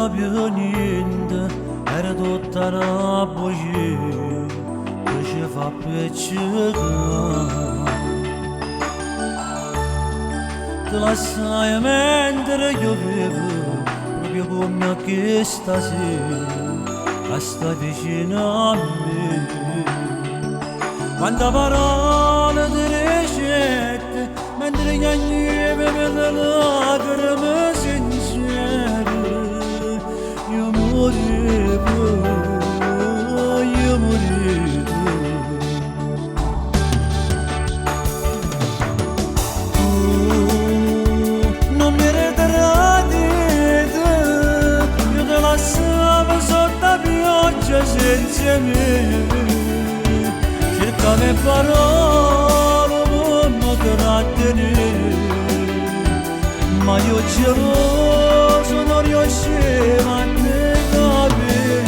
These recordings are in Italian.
più niente, era tutta una bugia che ci fa piacere. Te la sai mentre io vivo, proprio come che stasera, sta vicino a me. Quanta parole di ricette, mentre piangeva per le lacrime sincere, io morivo, io morivo. Non mi riderà di te, io te lasciavo sotto la pioggia senza me. Cerca le parole per non trattenere, ma io geloso non riuscivo a ne capire.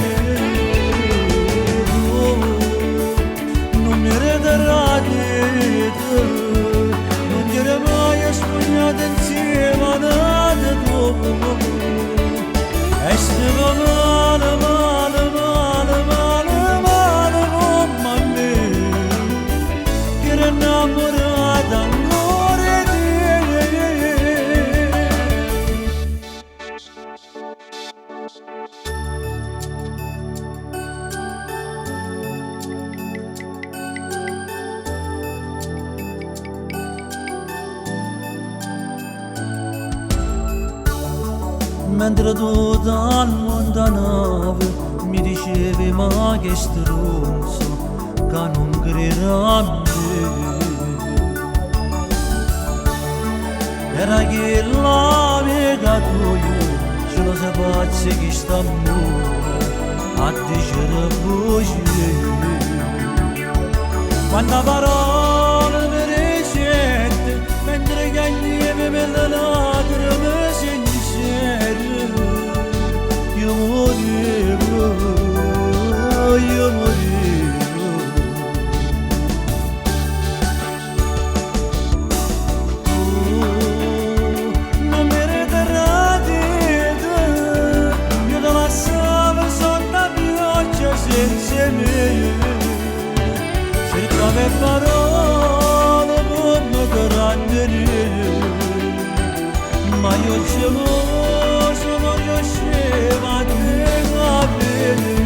Non mi riderà di te, non dire mai spugnato insieme a nate dopo. E stiamo male, male, male, male, male come a me, che ero innamorata ancora di te. Mentre tu da allontanavi mi dicevi ma che stronzo che non crederà a me. Era che l'amica tua ce lo sapesse che sta amore a dicere bugie. Quanta parole mi ricette mentre piangevi per le lacrime sincere. Io morivo, io morivo. Non mi riderà di te, io te lasciavo sotto la pioggia senza me. Cercavo parole per non trattenere, ma io geloso non riuscivo a ne capire.